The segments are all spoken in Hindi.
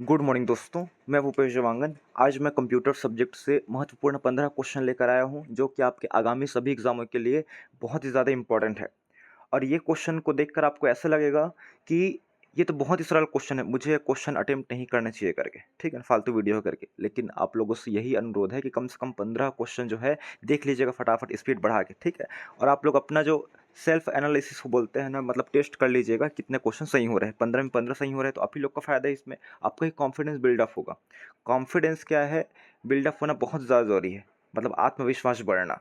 गुड मॉर्निंग दोस्तों, मैं भूपेश जवांगन। आज मैं कंप्यूटर सब्जेक्ट से महत्वपूर्ण 15 क्वेश्चन लेकर आया हूं, जो कि आपके आगामी सभी एग्जामों के लिए बहुत ही ज़्यादा इंपॉर्टेंट है। और ये क्वेश्चन को देखकर आपको ऐसा लगेगा कि ये तो बहुत ही सरल क्वेश्चन है, मुझे क्वेश्चन अटेम्प्ट नहीं करना चाहिए करके, ठीक है ना, फालतू वीडियो करके। लेकिन आप लोगों से यही अनुरोध है कि कम से कम 15 क्वेश्चन जो है देख लीजिएगा फटाफट स्पीड बढ़ा के, ठीक है। और आप लोग अपना जो सेल्फ एनालिसिस को बोलते हैं ना, मतलब टेस्ट कर लीजिएगा कितने क्वेश्चन सही हो रहे हैं। 15 में 15 सही हो रहे हैं तो आप ही लोग का फ़ायदा है इसमें। आपका एक कॉन्फिडेंस बिल्डअप होगा। कॉन्फिडेंस क्या है, बिल्डअप होना बहुत ज़्यादा ज़रूरी है, मतलब आत्मविश्वास बढ़ना।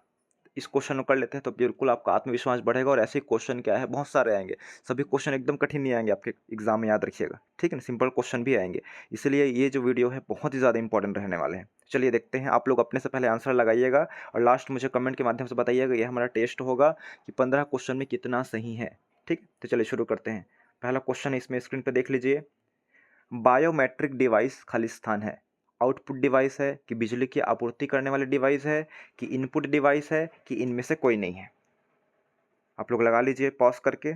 इस क्वेश्चन को कर लेते हैं तो बिल्कुल आपका आत्मविश्वास बढ़ेगा। और ऐसे क्वेश्चन क्या है, बहुत सारे आएंगे। सभी क्वेश्चन एकदम कठिन नहीं आएंगे आपके एग्जाम में, याद रखिएगा, ठीक है ना। सिंपल क्वेश्चन भी आएंगे। इसलिए ये जो वीडियो है बहुत ही ज़्यादा इंपॉर्टेंट रहने वाले हैं। चलिए देखते हैं। आप लोग अपने से पहले आंसर लगाइएगा और लास्ट मुझे कमेंट के माध्यम से बताइएगा। ये हमारा टेस्ट होगा कि 15 क्वेश्चन में कितना सही है, ठीक। तो चलिए शुरू करते हैं। पहला क्वेश्चन इसमें स्क्रीन पर देख लीजिए। बायोमेट्रिक डिवाइस खालिस्तान है, आउटपुट डिवाइस है कि बिजली की आपूर्ति करने वाले डिवाइस है कि इनपुट डिवाइस है कि इनमें से कोई नहीं है। आप लोग लगा लीजिए पॉज करके।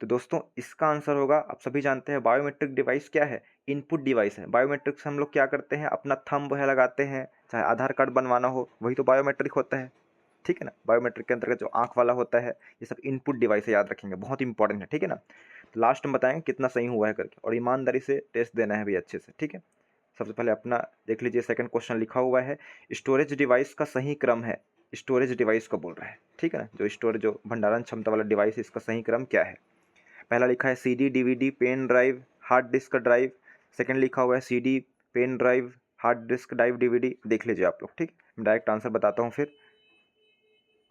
तो दोस्तों इसका आंसर होगा, आप सभी जानते हैं बायोमेट्रिक डिवाइस क्या है, इनपुट डिवाइस है। बायोमेट्रिक से हम लोग क्या करते हैं, अपना थंब है लगाते हैं, चाहे आधार कार्ड बनवाना हो वही तो बायोमेट्रिक होता है, ठीक है ना। बायोमेट्रिक के अंतर्गत जो आंख वाला होता है, ये सब इनपुट डिवाइस है, याद रखेंगे, बहुत इंपॉर्टेंट है, ठीक है ना। तो लास्ट में बताएंगे कितना सही हुआ है करके, और ईमानदारी से टेस्ट देना है भी अच्छे से, ठीक है। सबसे पहले अपना देख लीजिए, सेकंड क्वेश्चन लिखा हुआ है स्टोरेज डिवाइस का सही क्रम है। स्टोरेज डिवाइस का बोल रहा है, ठीक है ना, जो स्टोरेज जो भंडारण क्षमता वाला डिवाइस है, इसका सही क्रम क्या है। पहला लिखा है CD DVD pen drive hard disk drive. Second लिखा हुआ है CD pen drive hard disk drive DVD. देख लीजिए आप लोग, ठीक। मैं डायरेक्ट आंसर बताता हूँ, फिर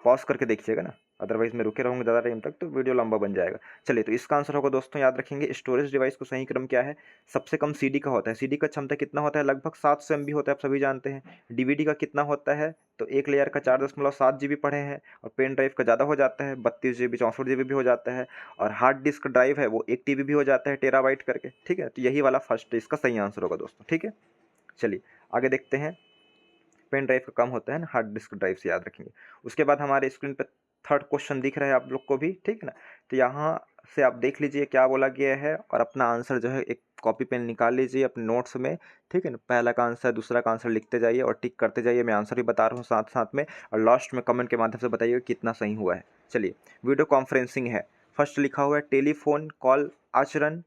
पॉज करके देखिएगा ना, अदरवाइज मैं रुके रहूँगा ज़्यादा टाइम तक तो वीडियो लंबा बन जाएगा। चलिए, तो इसका आंसर होगा दोस्तों, याद रखेंगे, स्टोरेज डिवाइस को सही क्रम क्या है। सबसे कम सीडी का होता है। सीडी का क्षमता कितना होता है, लगभग 700 MB होता है, आप सभी जानते हैं। डीवीडी का कितना होता है, तो एक लेयर का 4.7 GB पढ़े हैं। और पेन ड्राइव का ज़्यादा हो जाता है, 32 GB 64 GB भी हो जाता है। और हार्ड डिस्क ड्राइव है वो 1 TB भी हो जाता है, टेराबाइट करके, ठीक है। तो यही वाला फर्स्ट इसका सही आंसर होगा दोस्तों, ठीक है। चलिए आगे देखते हैं। पेन ड्राइव का कम होता है ना, हार्ड डिस्क ड्राइव से, याद रखेंगे। उसके बाद हमारे स्क्रीन पर थर्ड क्वेश्चन दिख रहा है आप लोग को भी, ठीक है ना। तो यहाँ से आप देख लीजिए क्या बोला गया है, और अपना आंसर जो है एक कॉपी पेन निकाल लीजिए अपने नोट्स में, ठीक है ना। पहला का आंसर दूसरा का आंसर लिखते जाइए और टिक करते जाइए। मैं आंसर भी बता रहा हूँ साथ साथ में, और लास्ट में कमेंट के माध्यम से बताइए कितना सही हुआ है। चलिए, वीडियो कॉन्फ्रेंसिंग है। फर्स्ट लिखा हुआ है टेलीफोन कॉल आचरण।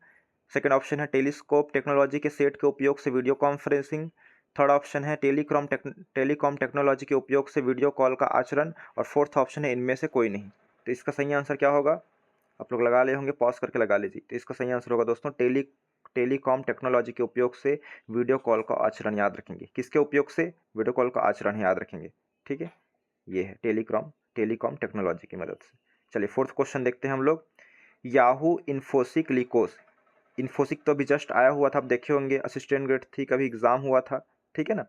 सेकेंड ऑप्शन है टेलीस्कोप टेक्नोलॉजी के सेट के उपयोग से वीडियो कॉन्फ्रेंसिंग। थर्ड ऑप्शन है टेलीकॉम टेक्नोलॉजी के उपयोग से वीडियो कॉल का आचरण। और फोर्थ ऑप्शन है इनमें से कोई नहीं। तो इसका सही आंसर क्या होगा, आप लोग लगा ले होंगे, पॉज करके लगा लीजिए। तो इसका सही आंसर होगा दोस्तों टेलीकॉम टेक्नोलॉजी के उपयोग से वीडियो कॉल का आचरण, याद रखेंगे। किसके उपयोग से, वीडियो कॉल का आचरण है, याद रखेंगे, ठीक है। ये है टेलीकॉम टेक्नोलॉजी की मदद से। चलिए फोर्थ क्वेश्चन देखते हैं हम लोग। याहू इन्फोसिक लिकोस। इन्फोसिक तो अभी जस्ट आया हुआ था, आप देखे होंगे, असिस्टेंट ग्रेड 3 का भी एग्जाम हुआ था, ठीक है ना।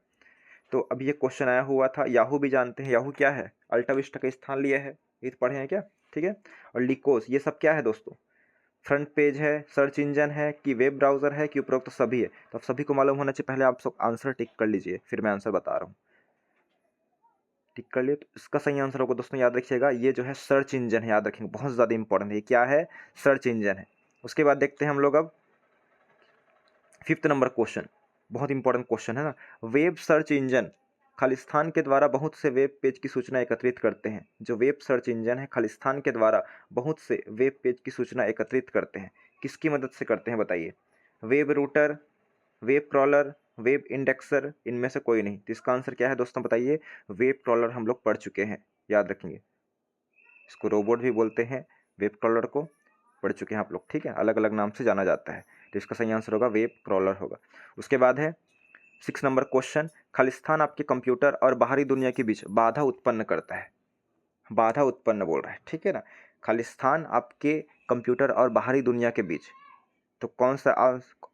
तो अभी ये क्वेश्चन आया हुआ था। याहू भी जानते हैं, याहू क्या है, अल्टा विस्टा का स्थान लिया है, ये तो पढ़े हैं क्या, ठीक है। और लिकोस ये सब क्या है दोस्तों, फ्रंट पेज है, सर्च इंजन है कि वेब ब्राउजर है कि उपरोक्त तो सभी है। तो आप सभी को मालूम होना चाहिए। पहले आप सब आंसर टिक कर लीजिए, फिर मैं आंसर बता रहा हूँ। टिक कर लिए, तो इसका सही आंसर होगा दोस्तों, याद रखिएगा, ये जो है सर्च इंजन है, याद रखेंगे, बहुत ज़्यादा इंपॉर्टेंट है। ये क्या है, सर्च इंजन है। उसके बाद देखते हैं हम लोग अब फिफ्थ नंबर क्वेश्चन, बहुत इंपॉर्टेंट क्वेश्चन है ना। वेब सर्च इंजन खालिस्तान के द्वारा बहुत से वेब पेज की सूचना एकत्रित करते हैं। जो वेब सर्च इंजन है खालिस्तान के द्वारा बहुत से वेब पेज की सूचना एकत्रित करते हैं, किसकी मदद से करते हैं बताइए। Web router, web crawler, web indexer, इनमें से कोई नहीं। तो इसका आंसर क्या है दोस्तों बताइए। वेब क्रॉलर हम लोग पढ़ चुके हैं, याद रखेंगे, इसको रोबोट भी बोलते हैं, वेब क्रॉलर को पढ़ चुके हैं आप लोग, ठीक है, अलग अलग नाम से जाना जाता है। तो इसका सही आंसर होगा वेब क्रॉलर होगा। उसके बाद है 6 नंबर क्वेश्चन। खालिस्तान आपके कंप्यूटर और बाहरी दुनिया के बीच बाधा उत्पन्न करता है। बाधा उत्पन्न बोल रहा है, ठीक है ना। खालिस्तान आपके कंप्यूटर और बाहरी दुनिया के बीच, तो कौन सा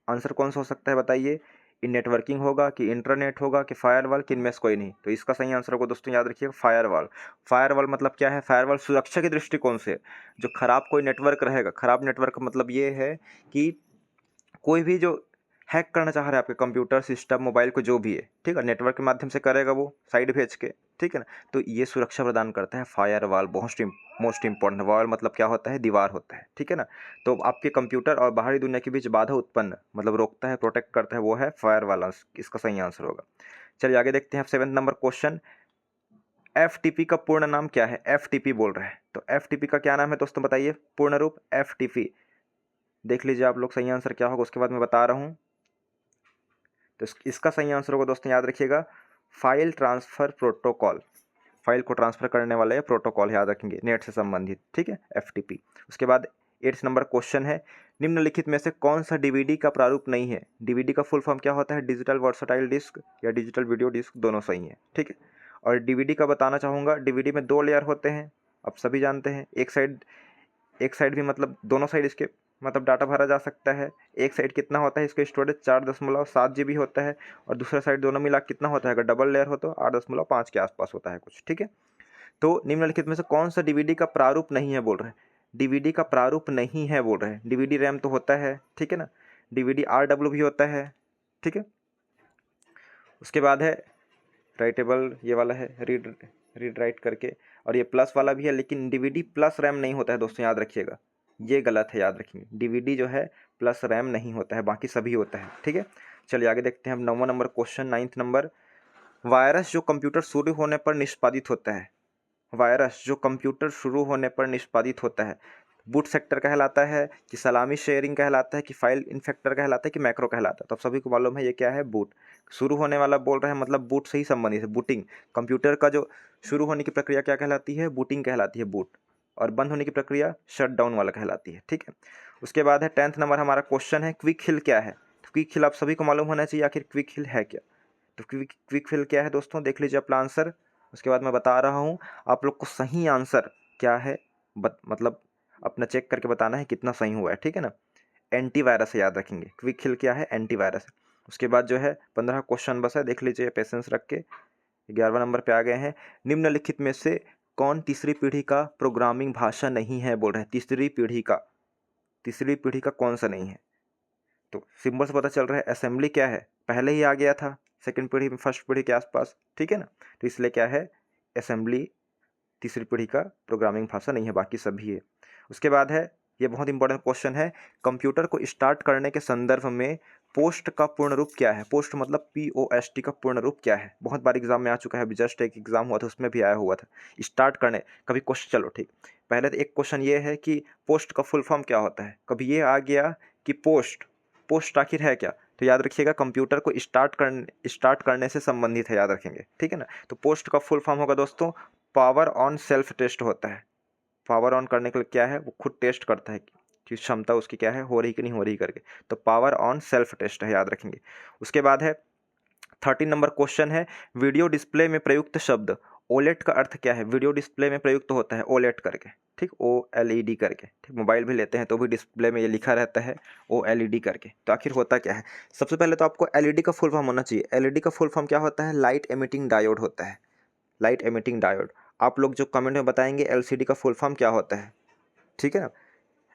आंसर कौन सा हो सकता है बताइए। इन नेटवर्किंग होगा कि इंटरनेट होगा कि फायरवॉल, कि इनमें से कोई नहीं। तो इसका सही आंसर होगा दोस्तों, याद रखिएगा, फायरवॉल। फायरवॉल मतलब क्या है, फायरवॉल सुरक्षा के दृष्टिकोण से जो खराब कोई नेटवर्क रहेगा, खराब नेटवर्क का मतलब ये है कि कोई भी जो हैक करना चाह रहा है आपके कंप्यूटर सिस्टम मोबाइल को, जो भी है, ठीक है, नेटवर्क के माध्यम से करेगा वो साइड भेज के, ठीक है ना। तो ये सुरक्षा प्रदान करता है फायरवॉल, मोस्ट इंपॉर्टेंट। वॉल मतलब क्या होता है, दीवार होता है, ठीक है ना। तो आपके कंप्यूटर और बाहरी दुनिया के बीच बाधा उत्पन्न मतलब रोकता है, प्रोटेक्ट करता है, वो है फायरवॉल। इसका सही आंसर होगा। चलिए आगे देखते हैं 7 नंबर क्वेश्चन। FTP का पूर्ण नाम क्या है? FTP बोल रहे हैं, तो FTP का क्या नाम है दोस्तों, बताइए पूर्ण रूप। FTP देख लीजिए आप लोग, सही आंसर क्या होगा उसके बाद मैं बता रहा हूँ। तो इसका सही आंसर होगा दोस्तों, याद रखिएगा, फाइल ट्रांसफ़र प्रोटोकॉल। फाइल को ट्रांसफ़र करने वाला ये प्रोटोकॉल, याद रखेंगे, नेट से संबंधित, ठीक है, FTP। उसके बाद 8 नंबर क्वेश्चन है, निम्नलिखित में से कौन सा DVD का प्रारूप नहीं है? DVD का फुल फॉर्म क्या होता है? डिजिटल वर्सटाइल डिस्क या डिजिटल वीडियो डिस्क, दोनों सही है, ठीक है। और DVD का बताना चाहूँगा, DVD में 2 लेयर होते हैं, आप सभी जानते हैं। एक साइड भी मतलब दोनों साइड इसके मतलब डाटा भरा जा सकता है। एक साइड कितना होता है इसका स्टोरेज, 4.7 GB होता है, और दूसरा साइड दोनों मिला कितना होता है, अगर डबल लेयर हो तो 8.5 के आसपास होता है कुछ, ठीक है। तो निम्नलिखित में से कौन सा DVD का प्रारूप नहीं है बोल रहे हैं? DVD का प्रारूप नहीं है बोल रहे हैं। DVD रैम तो होता है, ठीक है ना। DVD RW भी होता है, ठीक है। उसके बाद है राइटेबल, ये वाला है रीड राइट करके, और ये प्लस वाला भी है, लेकिन DVD प्लस रैम नहीं होता है दोस्तों, याद रखिएगा, ये गलत है, याद रखेंगे। DVD जो है प्लस रैम नहीं होता है, बाकी सभी होता है, ठीक है। चलिए आगे देखते हैं हम 9वां number question, 9th number. Virus जो कंप्यूटर शुरू होने पर निष्पादित होता है, वायरस जो कंप्यूटर शुरू होने पर निष्पादित होता है, बूट सेक्टर कहलाता है कि सलामी शेयरिंग कहलाता है कि फाइल इन्फेक्टर कहलाता है कि मैक्रो कहलाता है? तो आप सभी को मालूम है ये क्या है, बूट। शुरू होने वाला बोल रहे हैं मतलब बूट से ही संबंधित है, बूटिंग। कंप्यूटर का जो शुरू होने की प्रक्रिया क्या कहलाती है, बूटिंग कहलाती है, बूट। और बंद होने की प्रक्रिया शट डाउन वाला कहलाती है, ठीक है। उसके बाद है 10th नंबर हमारा क्वेश्चन है, क्विक हिल क्या है? तो क्विक हिल आप सभी को मालूम होना चाहिए, आखिर क्विक हिल है क्या? तो क्विक हिल क्या है दोस्तों, देख लीजिए अपना आंसर, उसके बाद मैं बता रहा हूँ आप लोग को सही आंसर क्या है, मतलब अपना चेक करके बताना है कितना सही हुआ है, ठीक है ना। एंटीवायरस है, याद रखेंगे, क्विक हिल क्या है, एंटीवायरस। उसके बाद जो है 15 क्वेश्चन बस है, देख लीजिए पेशेंस रख के। 11वां नंबर पे आ गए हैं, निम्नलिखित में से कौन तीसरी पीढ़ी का प्रोग्रामिंग भाषा नहीं है बोल रहे हैं? तीसरी पीढ़ी का कौन सा नहीं है? तो सिंबल से पता चल रहा है असेंबली क्या है, पहले ही आ गया था सेकंड पीढ़ी में, फर्स्ट पीढ़ी के आसपास, ठीक है ना। तो इसलिए क्या है, असेंबली तीसरी पीढ़ी का प्रोग्रामिंग भाषा नहीं है, बाकी सभी है। उसके बाद है, ये बहुत इंपॉर्टेंट क्वेश्चन है, कंप्यूटर को स्टार्ट करने के संदर्भ में पोस्ट का पूर्ण रूप क्या है? पोस्ट मतलब POST का पूर्ण रूप क्या है? बहुत बार एग्जाम में आ चुका है, अभी जस्ट एक एग्जाम हुआ था उसमें भी आया हुआ था, स्टार्ट करने कभी क्वेश्चन। चलो ठीक, पहले तो एक क्वेश्चन ये है कि पोस्ट का फुल फॉर्म क्या होता है, कभी ये आ गया कि पोस्ट आखिर है क्या? तो याद रखिएगा कंप्यूटर को स्टार्ट करने से संबंधित है, याद रखेंगे, ठीक है ना। तो पोस्ट का फुल फॉर्म होगा दोस्तों, पावर ऑन सेल्फ टेस्ट होता है। पावर ऑन करने के लिए क्या है, वो खुद टेस्ट करता है कि क्षमता उसकी क्या है, हो रही कि नहीं हो रही करके। तो पावर ऑन सेल्फ टेस्ट है, याद रखेंगे। उसके बाद है 13 नंबर क्वेश्चन है, वीडियो डिस्प्ले में प्रयुक्त शब्द ओलेट का अर्थ क्या है? वीडियो डिस्प्ले में प्रयुक्त होता है ओलेट करके, ठीक, OLED करके, ठीक। मोबाइल भी लेते हैं तो भी डिस्प्ले में ये लिखा रहता है OLED करके। तो आखिर होता क्या है? सबसे पहले तो आपको LED का फुल फॉर्म होना चाहिए। LED का फुल फॉर्म क्या होता है? लाइट एमिटिंग डायोड होता है, लाइट एमिटिंग डायोड। आप लोग जो कमेंट में बताएंगे LCD का फुल फॉर्म क्या होता है, ठीक है ना।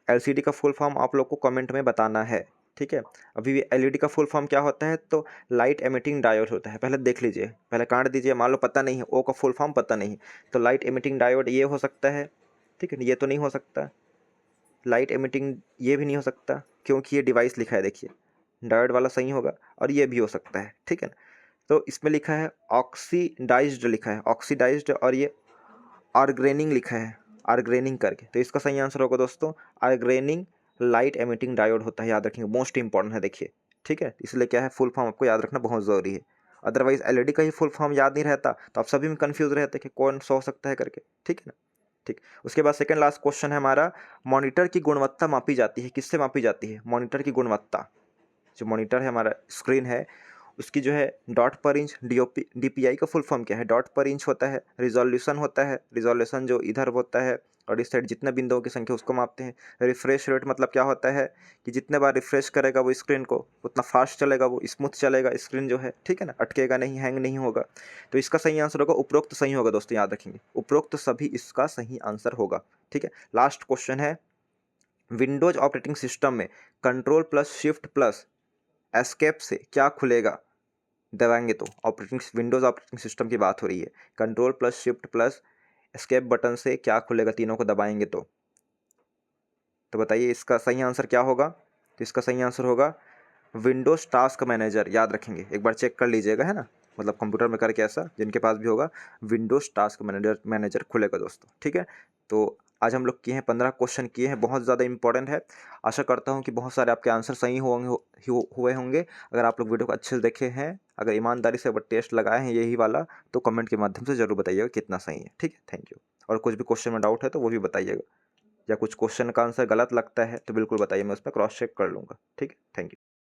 LCD का फुल फॉर्म आप लोग को कमेंट में बताना है, ठीक है। अभी भी LED का फुल फॉर्म क्या होता है, तो लाइट एमिटिंग डायोड होता है। पहले देख लीजिए, पहले काट दीजिए, मान लो पता नहीं है, O का फुल फॉर्म पता नहीं, तो लाइट एमिटिंग डायोड ये हो सकता है, ठीक है। ये तो नहीं हो सकता, लाइट एमिटिंग ये भी नहीं हो सकता, क्योंकि ये डिवाइस लिखा है, देखिए डायोड वाला सही होगा, और ये भी हो सकता है, ठीक है ना। तो इसमें लिखा है ऑक्सीडाइज्ड, लिखा है ऑक्सीडाइज्ड, और ये आर्ग्रेनिंग लिखा है, आर्ग्रेनिंग करके। तो इसका सही आंसर होगा दोस्तों आर्ग्रेनिंग लाइट एमिटिंग डायोड होता है, याद रखेंगे, मोस्ट इंपॉर्टेंट है, देखिए, ठीक है। इसलिए क्या है, फुल फॉर्म आपको याद रखना बहुत ज़रूरी है। अदरवाइज LED का ही फुल फॉर्म याद नहीं रहता तो आप सभी में कन्फ्यूज रहते कि कौन सा हो सकता है करके, ठीक है ना। ठीक, उसके बाद सेकंड लास्ट क्वेश्चन है हमारा, मॉनिटर की गुणवत्ता मापी जाती है, किससे मापी जाती है? मॉनिटर की गुणवत्ता, जो मॉनिटर है हमारा स्क्रीन है, उसकी जो है डॉट पर इंच, DPI का फुल फॉर्म क्या है? डॉट पर इंच होता है। रिजोल्यूशन होता है, रिजोल्यूशन जो इधर होता है और इस साइड जितने बिंदुओं की संख्या उसको मापते हैं। रिफ्रेश रेट मतलब क्या होता है कि जितने बार रिफ्रेश करेगा वो स्क्रीन को उतना फास्ट चलेगा, वो स्मूथ चलेगा स्क्रीन जो है, ठीक है ना, अटकेगा नहीं, हैंग नहीं होगा। तो इसका सही आंसर होगा उपरोक्त सही होगा दोस्तों, याद रखेंगे, उपरोक्त सभी इसका सही आंसर होगा, ठीक है। लास्ट क्वेश्चन है, विंडोज ऑपरेटिंग सिस्टम में control plus shift plus escape से क्या खुलेगा दबाएंगे तो? विंडोज़ ऑपरेटिंग सिस्टम की बात हो रही है। Control plus shift plus escape button से क्या खुलेगा तीनों को दबाएंगे तो बताइए इसका सही आंसर क्या होगा? तो इसका सही आंसर होगा विंडोज़ टास्क मैनेजर। याद रखेंगे, एक बार चेक कर लीजिएगा, है ना, मतलब कंप्यूटर में करके ऐसा जिनके पास भी होगा विंडोज़ टास्क मैनेजर खुलेगा दोस्तों। ठीक है, तो आज हम लोग किए हैं 15 क्वेश्चन किए हैं, बहुत ज़्यादा इंपॉर्टेंट है। आशा करता हूँ कि बहुत सारे आपके आंसर सही हुए होंगे। अगर आप लोग वीडियो को अच्छे से देखे हैं, अगर ईमानदारी से अगर टेस्ट लगाए हैं यही वाला, तो कमेंट के माध्यम से ज़रूर बताइएगा कितना सही है। ठीक है, थैंक यू। और कुछ भी क्वेश्चन में डाउट है तो वो भी बताइएगा, या कुछ क्वेश्चन का आंसर गलत लगता है तो बिल्कुल बताइए, मैं उस पर क्रॉस चेक कर लूँगा। ठीक है, थैंक यू।